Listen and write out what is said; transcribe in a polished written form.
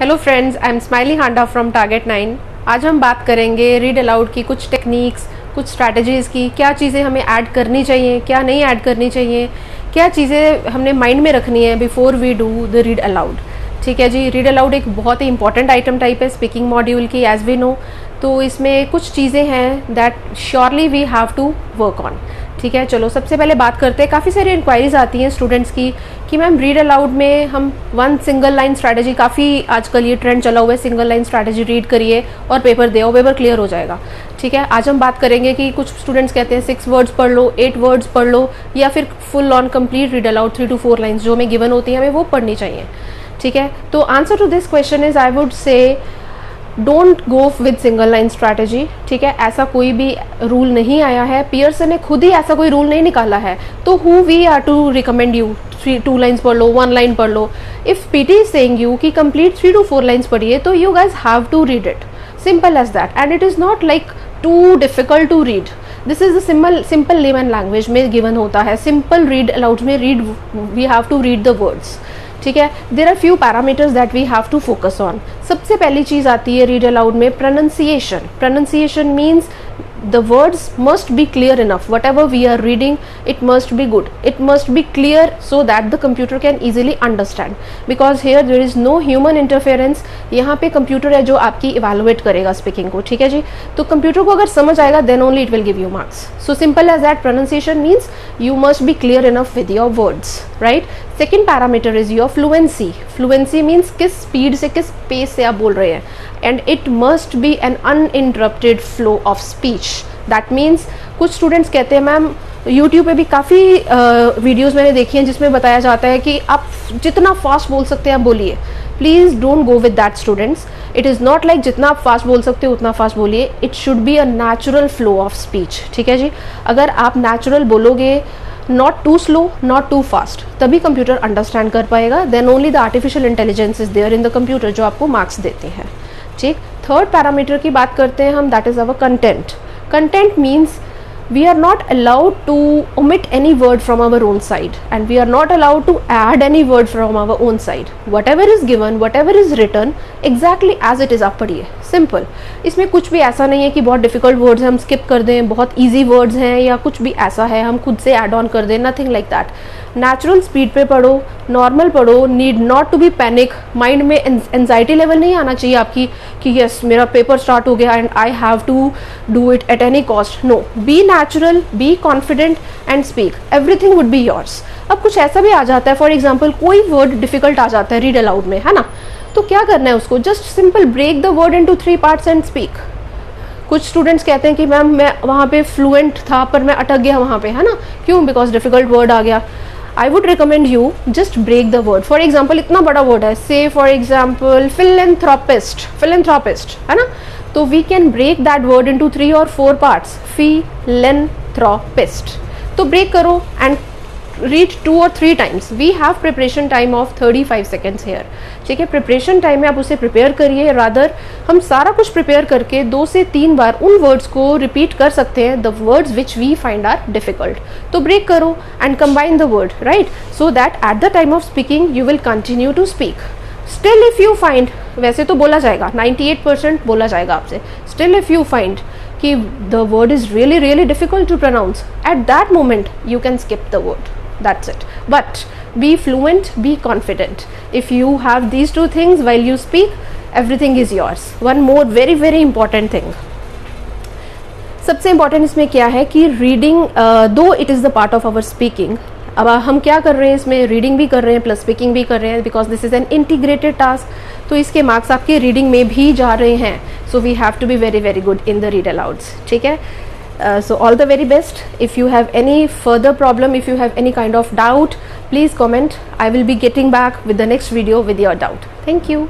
Hello friends, I am Smiley Handa from Target 9। आज हम बात करेंगे रीड अलाउड की कुछ टेक्निक्स, कुछ स्ट्रैटेजीज़ की। क्या चीज़ें हमें ऐड करनी चाहिए, क्या नहीं ऐड करनी चाहिए, क्या चीज़ें हमने माइंड में रखनी है before we do the read aloud. ठीक है जी, रीड अलाउड एक बहुत ही इंपॉर्टेंट आइटम टाइप है स्पीकिंग मॉड्यूल की, एज वी नो। तो इसमें कुछ चीज़ें हैं that surely we have to work on. ठीक है, चलो सबसे पहले बात करते हैं। काफ़ी सारी इंक्वायरीज आती हैं स्टूडेंट्स की कि मैम रीड अलाउड में हम वन सिंगल लाइन स्ट्रैटेजी, काफ़ी आजकल ये ट्रेंड चला हुआ है, सिंगल लाइन स्ट्रैटेजी रीड करिए और पेपर दे और पेपर क्लियर हो जाएगा। ठीक है, आज हम बात करेंगे कि कुछ स्टूडेंट्स कहते हैं 6 वर्ड्स पढ़ लो, 8 वर्ड्स पढ़ लो, या फिर full on complete read aloud 3 to 4 lines जो हमें गिवन होती हैं हमें वो पढ़नी चाहिए। ठीक है, तो answer to this question is I would say don't go with single line strategy. ठीक है, ऐसा कोई भी रूल नहीं आया है, पियर्सन ने खुद ही ऐसा कोई रूल नहीं निकाला है। तो who we are to recommend you 2 lines पढ़ लो, 1 लाइन पढ़ लो। If PT is saying you कि कंप्लीट 3 to 4 लाइन्स पढ़िए, तो you guys have to read it, simple as that. And it is not like too difficult to read. This is the simple layman language में given होता है। Simple read aloud में we have to read the words. ठीक है, there are few parameters that we have to focus on. सबसे पहली चीज आती है रीड अलाउड में pronunciation. Pronunciation means the words must be clear enough. Whatever we are reading, it must be good, it must be clear so that the computer can easily understand, because here there is no human interference. यहाँ पे computer है जो आपकी evaluate करेगा speaking को। ठीक है जी, तो कंप्यूटर को अगर समझ आएगा then only it will give you marks. So simple as that. Pronunciation means you must be clear enough with your words, right? Second parameter is your fluency. Fluency means किस speed से, किस pace से आप बोल रहे हैं, and it must be an uninterrupted flow of speech. That means कुछ students कहते हैं मैम, यूट्यूब पे भी काफ़ी वीडियोज़ मैंने देखी हैं जिसमें बताया जाता है कि आप जितना फास्ट बोल सकते हैं आप बोलिए। Please don't go with that students. It is not like जितना आप फास्ट बोल सकते हो उतना फास्ट बोलिए। It should be a natural flow of speech. ठीक है जी, अगर आप नेचुरल बोलोगे, not too slow not too fast, तभी कंप्यूटर अंडरस्टैंड कर पाएगा। Then only the artificial intelligence is there in the computer जो आपको मार्क्स देते हैं। ठीक, थर्ड पैरामीटर की बात करते हैं हम, that is our content. Content means we are not allowed to omit any word from our own side, and we are not allowed to add any word from our own side. Whatever is given, whatever is written, exactly as it is आप पढ़िए, simple. इसमें कुछ भी ऐसा नहीं है कि बहुत डिफिकल्ट वर्ड्स हैं हम स्किप कर दें, बहुत ईजी वर्ड्स हैं या कुछ भी ऐसा है हम खुद से ऐड ऑन कर दें, nothing like that. Natural speed पे पढ़ो, नॉर्मल पढ़ो, need not to be panic. Mind में एंजाइटी लेवल नहीं आना चाहिए आपकी कि यस मेरा पेपर स्टार्ट हो गया and I have to do it at any cost. No, be natural, be confident and speak, everything would be yours. अब कुछ ऐसा भी आ जाता है, फॉर एग्जाम्पल कोई वर्ड डिफिकल्ट आ जाता है रीड अलाउड में, है ना, तो क्या करना है उसको, just simple break the word into 3 parts and speak. कुछ स्टूडेंट्स कहते हैं कि मैम मैं वहाँ पे फ्लुएंट था पर मैं अटक गया वहाँ पे, है ना, क्यों, बिकॉज डिफिकल्ट वर्ड आ गया। I would recommend you just break the word. For example इतना बड़ा वर्ड है, से फॉर एग्जाम्पल फिलेंथ्रोपिस्ट, फिलेंथ्रोपिस्ट, है ना, तो we can break that word into 3 or 4 parts. Philanthropist, तो ब्रेक करो and read 2 or 3 times. We have preparation time of 35 seconds here. ठीक है, प्रिपरेशन टाइम में आप उसे प्रिपेयर करिए। रादर हम सारा कुछ प्रिपेयर करके 2 से 3 बार उन वर्ड्स को रिपीट कर सकते हैं, the words which we find are difficult. तो ब्रेक करो and combine the word, right, so that at the time of speaking you will continue to speak. Still if you find, वैसे तो बोला जाएगा 98% बोला जाएगा आपसे, स्टिल इफ यू फाइंड कि the word is really really difficult to pronounce, at that moment you can skip the word. That's it. But be fluent, be confident. If you have these 2 things while you speak, everything is yours. One more very very important thing. सबसे important इसमें क्या है कि reading, though it is the part of our speaking, अब हम क्या कर रहे हैं इसमें, रीडिंग भी कर रहे हैं प्लस स्पीकिंग भी कर रहे हैं, because this is an integrated task. तो इसके मार्क्स आपके रीडिंग में भी जा रहे हैं। So we have to be very very good in the read alouds. ठीक है, so all the very best. If you have any further problem, if you have any kind of doubt, please comment. I will be getting back with the next video with your doubt. Thank you.